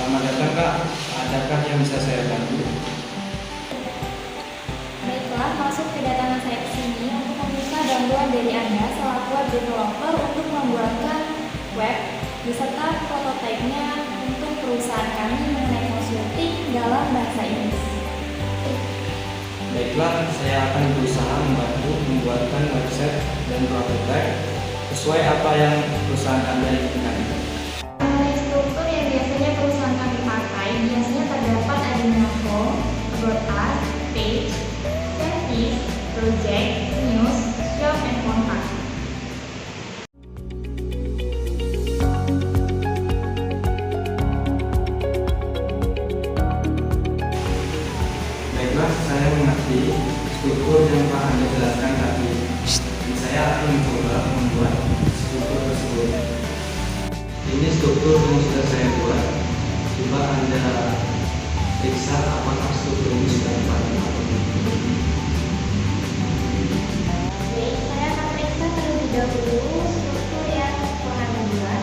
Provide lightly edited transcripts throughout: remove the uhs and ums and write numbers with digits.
Selamat datang Kak, adakah yang bisa saya bantu? Baiklah, maksud kedatangan saya ke sini untuk meminta bantuan dari Anda selaku web developer untuk membuatkan web beserta prototipenya untuk perusahaan kami mengenai konsulting dalam bahasa Inggris. Baiklah, saya akan berusaha membantu membuatkan website dan prototipe sesuai apa yang perusahaan Anda inginkan. Mengenai struktur yang biasanya perusahaan kami pakai, biasanya terdapat adanya home, about us, page, service, project, news, shop, and contact. Baiklah, saya mengerti struktur yang Pak Anda jelaskan tadi. Dan saya akan mencoba membuat struktur tersebut. Ini struktur yang sudah saya buat. Coba Anda periksa apakah struktur ini sudah tepat. Baik, saya akan periksa terlebih dahulu struktur yang telah dibuat.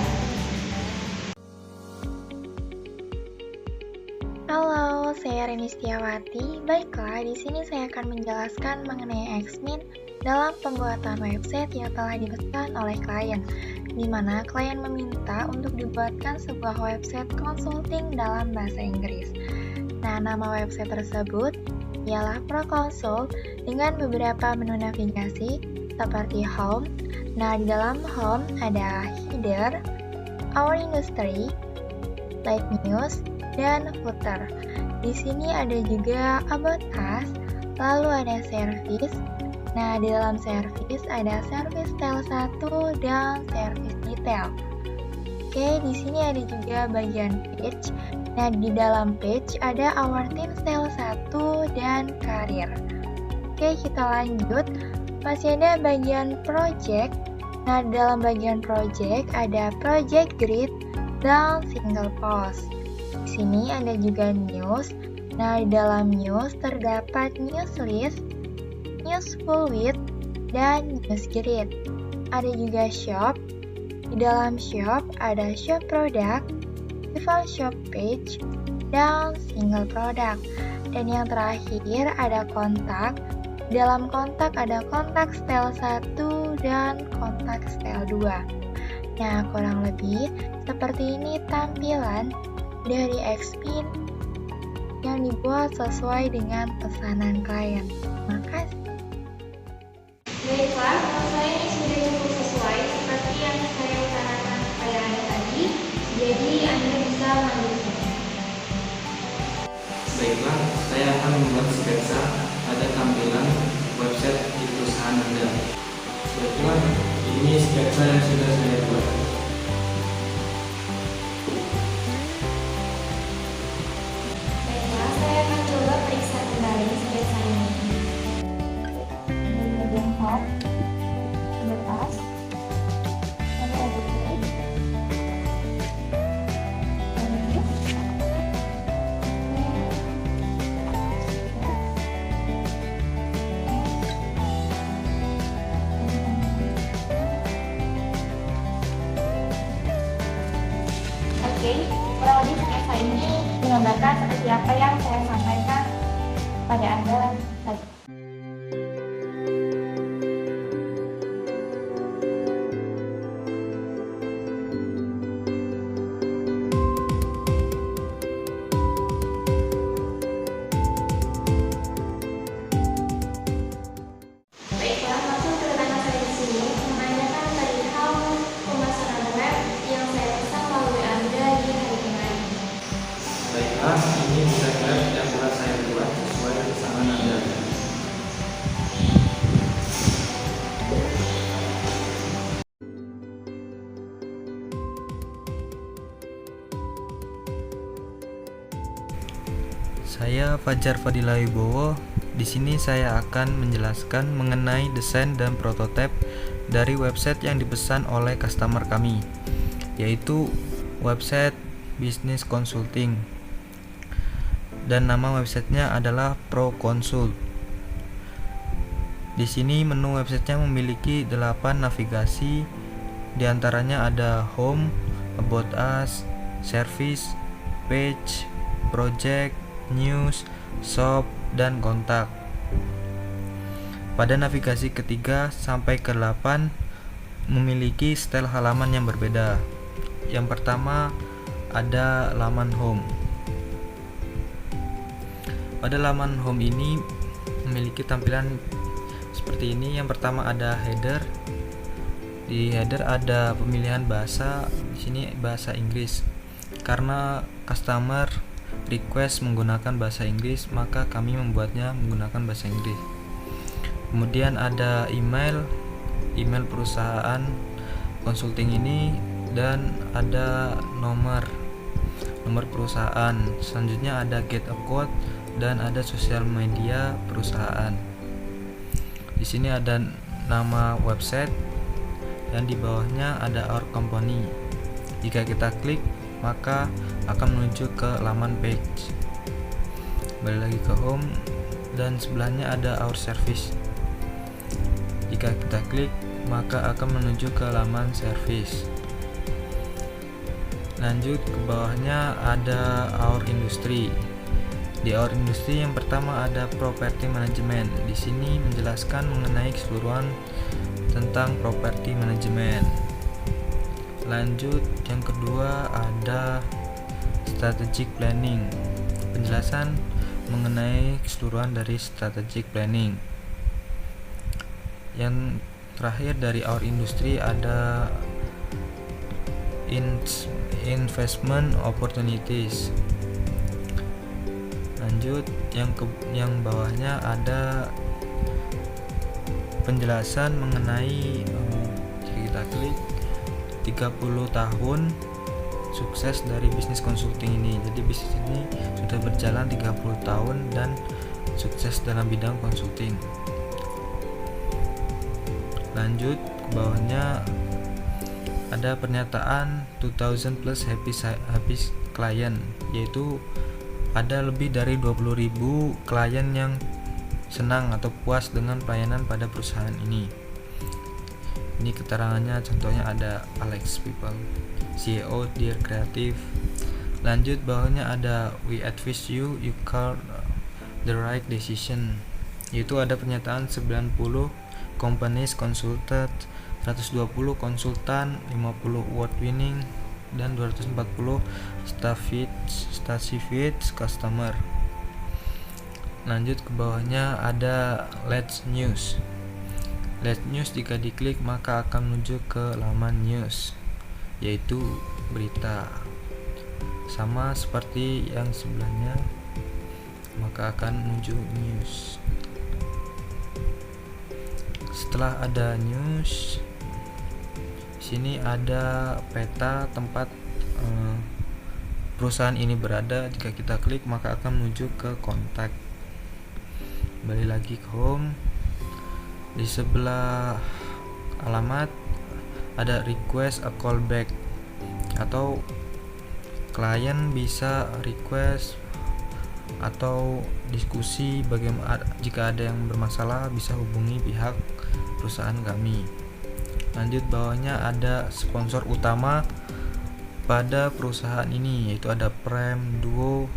Halo, saya Reni Setiawati. Baiklah, di sini saya akan menjelaskan mengenai Xmin dalam pembuatan website yang telah dipesan oleh klien, di mana klien meminta untuk dibuatkan sebuah website consulting dalam bahasa Inggris. Nah, nama website tersebut ialah ProConsult dengan beberapa menu navigasi seperti Home. Nah, di dalam Home ada Header, Our Industry, Like News, dan Footer. Di sini ada juga About Us, lalu ada Service. Nah, di dalam Service ada Service Style 1 dan Service Detail. Oke, di sini ada juga bagian Page. Nah, di dalam Page ada Our Team Style 1 dan Career. Oke, kita lanjut. Masih ada bagian Project. Nah, di dalam bagian Project ada Project Grid dan Single Post. Di sini ada juga News. Nah, di dalam News terdapat News List, News Full Width, dan News Grid. Ada juga Shop. Di dalam Shop ada Shop Product, Default Shop Page, dan Single Product. Dan yang terakhir ada Kontak. Di dalam Kontak ada Kontak Style 1 dan Kontak Style 2. Nah, kurang lebih seperti ini tampilan dari Xmin yang dibuat sesuai dengan pesanan klien. Makasih. Baiklah, menurut saya ini sudah cukup sesuai seperti yang saya utarakan kepada Anda tadi. Jadi Anda bisa lanjutkan. Baiklah, saya akan membuat sketsa pada tampilan website di perusahaan Anda. Baiklah, ini sketsa yang sudah saya buat. Baiklah, saya akan coba periksa kembali sketsa ini. Ini bagian home, bertas, lalu ada page, Oke, kurang lebih sketsa ini menggambarkan seperti apa yang saya sampaikan pada Anda tadi. Baiklah, langsung kedatangan saya di sini menanyakan perihal pemasaran web yang saya pesan melalui Anda di hari kemarin. Baiklah, ini desain web yang telah saya buat sesuai pesanan Anda. Saya Fajar Fadila Wibowo. Di sini saya akan menjelaskan mengenai desain dan prototipe dari website yang dipesan oleh customer kami, yaitu website bisnis consulting. Dan nama websitenya adalah ProConsult. Di sini menu websitenya memiliki 8 navigasi, diantaranya ada Home, About Us, Service, page, project, news, shop, dan kontak. Pada navigasi ketiga sampai ke-8 memiliki style halaman yang berbeda. Yang pertama ada laman home. Pada laman home ini memiliki tampilan seperti ini. Yang pertama ada header. Di header ada pemilihan bahasa. Di sini bahasa Inggris. Karena customer request menggunakan bahasa Inggris, maka kami membuatnya menggunakan bahasa Inggris. Kemudian ada email perusahaan consulting ini, dan ada nomor perusahaan. Selanjutnya ada get a code dan ada sosial media perusahaan. Di sini ada nama website dan di bawahnya ada our company. Jika kita klik maka akan menuju ke laman page. Balik lagi ke home dan sebelahnya ada our service. Jika kita klik maka akan menuju ke laman service. Lanjut ke bawahnya ada our industry. Di our industry yang pertama ada property management. Di sini menjelaskan mengenai keseluruhan tentang property management. Lanjut yang kedua ada strategic planning. Penjelasan mengenai keseluruhan dari strategic planning. Yang terakhir dari our industry ada investment opportunities. Lanjut yang bawahnya ada penjelasan mengenai jika kita klik 30 tahun sukses dari bisnis consulting ini. Jadi bisnis ini sudah berjalan 30 tahun dan sukses dalam bidang consulting. Lanjut ke bawahnya ada pernyataan 2000 plus happy client, yaitu ada lebih dari 20.000 klien yang senang atau puas dengan pelayanan pada perusahaan ini. Ini keterangannya, contohnya ada Alex People, CEO Dear Creative. Lanjut bawahnya ada we advise you call the right decision, yaitu ada pernyataan 90 companies consulted, 120 konsultan, 50 award winning, dan 240 satisfied customer. Lanjut ke bawahnya ada Let's News. Let's News jika diklik maka akan menuju ke laman news, yaitu berita. Sama seperti yang sebelahnya, maka akan menuju news. Setelah ada news, sini ada peta tempat perusahaan ini berada. Jika kita klik maka akan menuju ke kontak. Balik lagi ke home. Di sebelah alamat ada request a callback, atau klien bisa request atau diskusi bagaimana jika ada yang bermasalah bisa hubungi pihak perusahaan kami. Lanjut bawahnya ada sponsor utama pada perusahaan ini, yaitu ada Prime, Duo,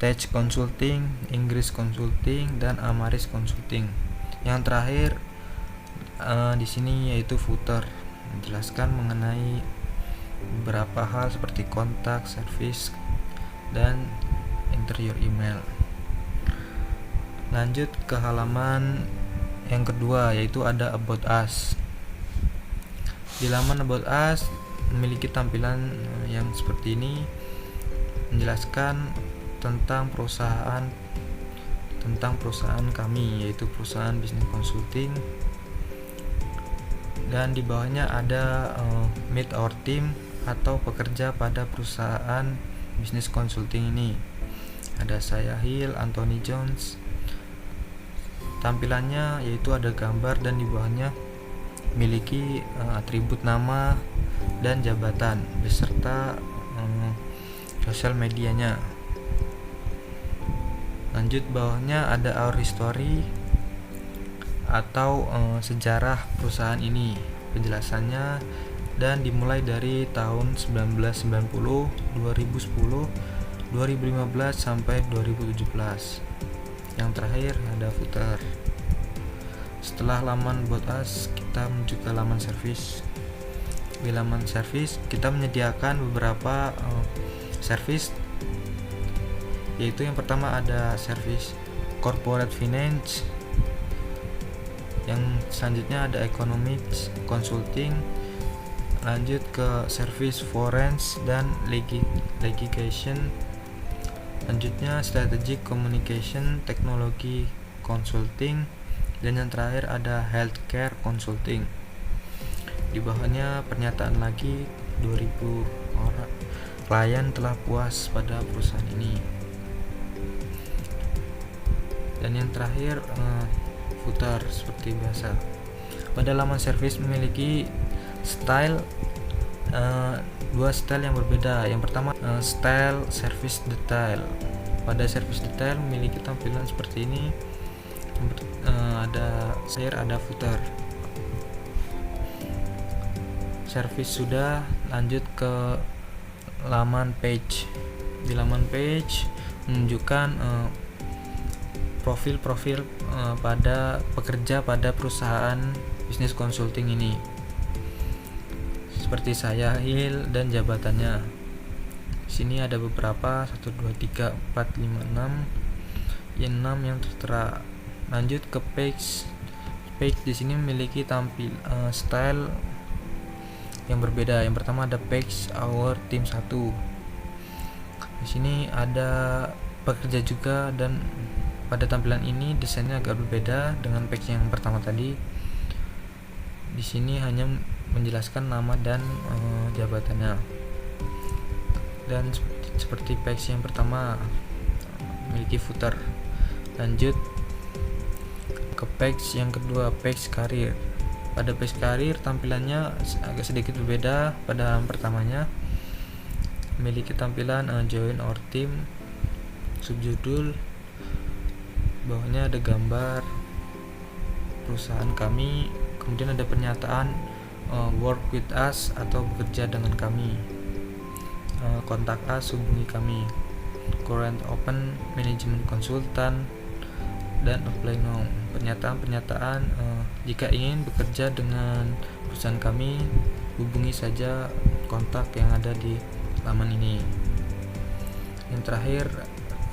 Tech Consulting, Inggris Consulting, dan Amaris Consulting. Yang terakhir di sini yaitu footer, menjelaskan mengenai beberapa hal seperti kontak, service, dan interior email. Lanjut ke halaman yang kedua, yaitu ada About Us. Di laman About Us memiliki tampilan yang seperti ini, menjelaskan tentang perusahaan kami, yaitu perusahaan bisnis consulting. Dan di bawahnya ada meet our team, atau pekerja pada perusahaan bisnis consulting ini. Ada saya, Hill, Anthony Jones. Tampilannya yaitu ada gambar dan di bawahnya memiliki atribut nama dan jabatan beserta sosial medianya. Lanjut bawahnya ada our history, atau sejarah perusahaan ini. Penjelasannya dan dimulai dari tahun 1990, 2010, 2015 sampai 2017. Yang terakhir ada footer. Setelah laman About Us, kita menuju ke laman service. Di laman service kita menyediakan beberapa service, yaitu yang pertama ada service corporate finance, yang selanjutnya ada economics consulting, lanjut ke service forensic dan litigation, lanjutnya strategic communication technology consulting, dan yang terakhir ada healthcare consulting. Di bawahnya pernyataan lagi 2000 orang klien telah puas pada perusahaan ini. Dan yang terakhir footer seperti biasa. Pada laman service memiliki style, dua style yang berbeda. Yang pertama style service detail. Pada service detail memiliki tampilan seperti ini. Ada footer. Service sudah, lanjut ke laman page. Di laman page menunjukkan profil-profil pada pekerja pada perusahaan bisnis consulting ini, seperti saya, Hil, dan jabatannya. Di sini ada beberapa 1 2 3 4 5 6 yang tertera. Lanjut ke page. Di sini memiliki style yang berbeda. Yang pertama ada page our team 1. Di sini ada pekerja juga, dan pada tampilan ini desainnya agak berbeda dengan page yang pertama tadi. Di sini hanya menjelaskan nama dan jabatannya. Dan seperti page yang pertama memiliki footer. Lanjut ke page yang kedua, page karir. Pada page karir tampilannya agak sedikit berbeda. Pada yang pertamanya memiliki tampilan join our team, subjudul, bawahnya ada gambar perusahaan kami, kemudian ada pernyataan work with us atau bekerja dengan kami, kontak us, hubungi kami, current open management consultant, dan apply now. Pernyataan jika ingin bekerja dengan perusahaan kami, hubungi saja kontak yang ada di laman ini. Yang terakhir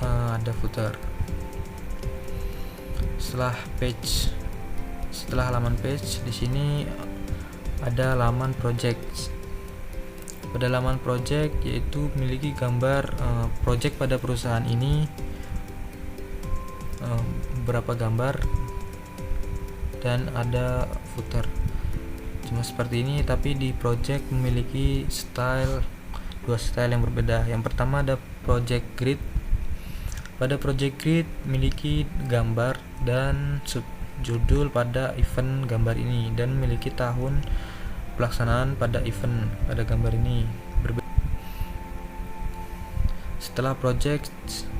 ada footer. Setelah halaman page, di sini ada laman project. Pada laman project, yaitu memiliki gambar project pada perusahaan ini, beberapa gambar, dan ada footer. Cuma seperti ini, tapi di project memiliki dua style yang berbeda. Yang pertama ada project grid. Pada project grid memiliki gambar dan subjudul pada event gambar ini, dan memiliki tahun pelaksanaan pada event pada gambar ini. Setelah project,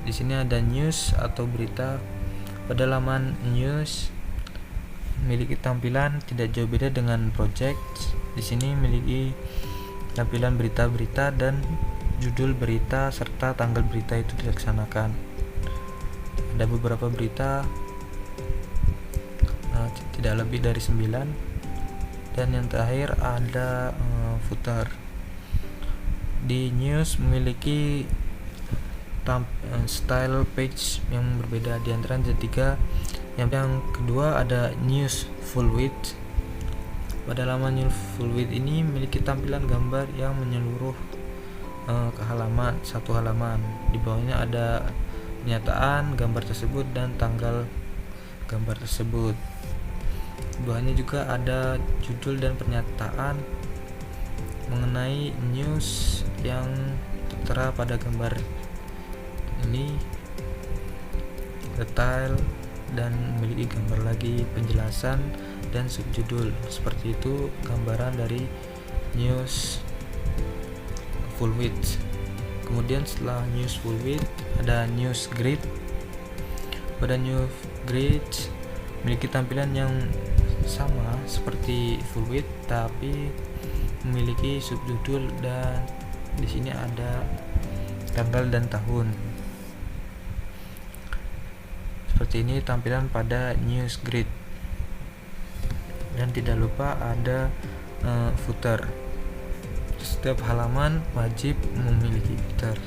di sini ada news atau berita. Pada laman news memiliki tampilan tidak jauh beda dengan project. Di sini memiliki tampilan berita-berita dan judul berita serta tanggal berita itu dilaksanakan. Ada beberapa berita, tidak lebih dari 9. Dan yang terakhir ada footer. Di news memiliki style page yang berbeda. Di antara ada 3. Yang kedua ada news full width. Pada laman news full width ini memiliki tampilan gambar yang menyeluruh ke satu halaman. Di bawahnya ada pernyataan gambar tersebut dan tanggal gambar tersebut. Di bawahnya juga ada judul dan pernyataan mengenai news yang tertera pada gambar ini, detail, dan memiliki gambar lagi, penjelasan, dan subjudul. Seperti itu gambaran dari news full width. Kemudian setelah news full width ada news grid. Pada news grid memiliki tampilan yang sama seperti full width, tapi memiliki subjudul dan di sini ada tanggal dan tahun. Seperti ini tampilan pada news grid. Dan tidak lupa ada footer. Setiap halaman wajib memiliki footer.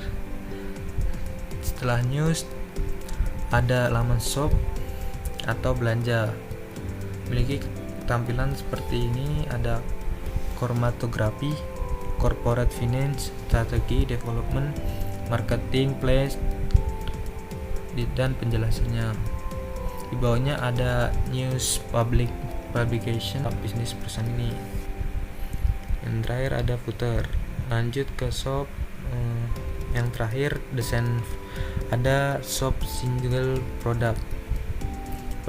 Setelah news ada laman shop atau belanja. Memiliki tampilan seperti ini, ada chromatografi, corporate finance, strategi, development, marketing, place, dan penjelasannya. Di bawahnya ada news publication bisnis perusahaan ini. Yang terakhir ada footer. Lanjut ke shop. Yang terakhir desain, ada shop single product.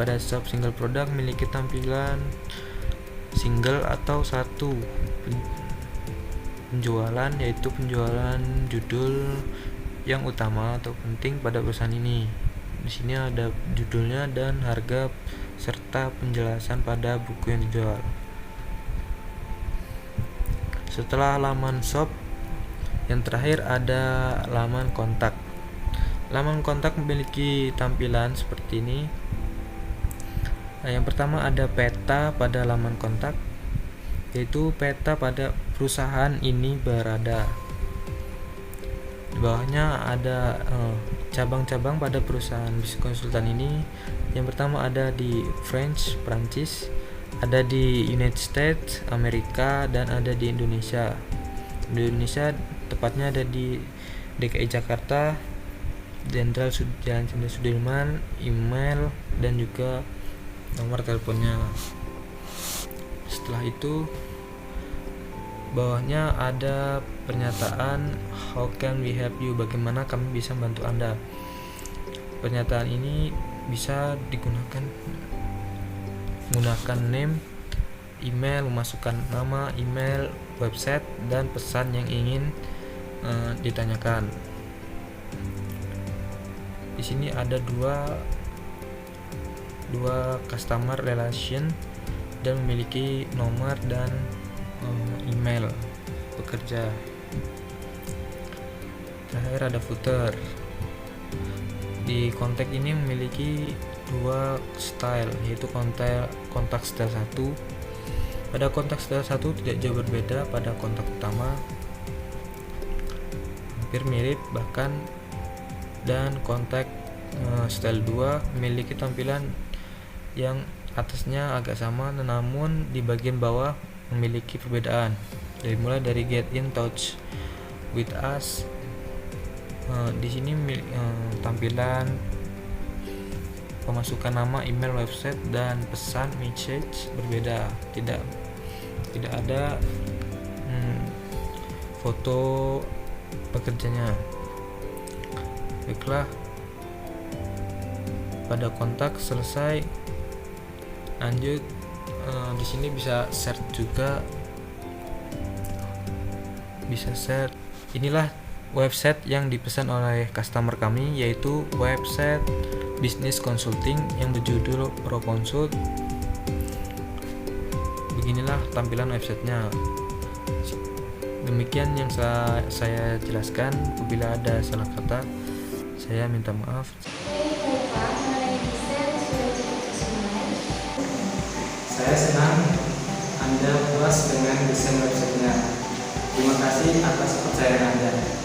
Pada shop single product memiliki tampilan single atau satu penjualan, yaitu penjualan judul yang utama atau penting pada perusahaan ini. Di sini ada judulnya dan harga serta penjelasan pada buku yang dijual. Setelah laman shop, yang terakhir ada laman kontak. Laman kontak memiliki tampilan seperti ini. Yang pertama ada peta pada laman kontak, yaitu peta pada perusahaan ini berada. Di bawahnya ada cabang-cabang pada perusahaan bisnis konsultan ini. Yang pertama ada di Prancis, ada di United States, Amerika, dan ada di Indonesia. Di Indonesia tepatnya ada di DKI Jakarta, Jenderal Jalan Jenderal Sudirman, email, dan juga nomor teleponnya. Setelah itu bawahnya ada pernyataan how can we help you, bagaimana kami bisa membantu Anda. Pernyataan ini bisa digunakan menggunakan name, email, memasukkan nama, email, website, dan pesan yang ingin ditanyakan. Di sini ada dua customer relation dan memiliki nomor dan email pekerja. Terakhir ada footer. Di kontak ini memiliki dua style, yaitu kontak style 1. Pada kontak style 1 tidak jauh berbeda pada kontak utama, hampir mirip bahkan. Dan kontak style 2 memiliki tampilan yang atasnya agak sama, namun di bagian bawah memiliki perbedaan. Mulai dari get in touch with us. Di sini tampilan pemasukan nama, email, website, dan pesan message berbeda. Tidak ada foto pekerjanya. Baiklah, pada kontak selesai. Lanjut, di sini bisa search juga. Bisa search. Inilah website yang dipesan oleh customer kami, yaitu website bisnis consulting yang berjudul ProConsult. Beginilah tampilan websitenya. Demikian yang saya jelaskan. Apabila ada salah kata, saya minta maaf. Saya senang Anda puas dengan desain websitenya. Terima kasih atas kepercayaan Anda.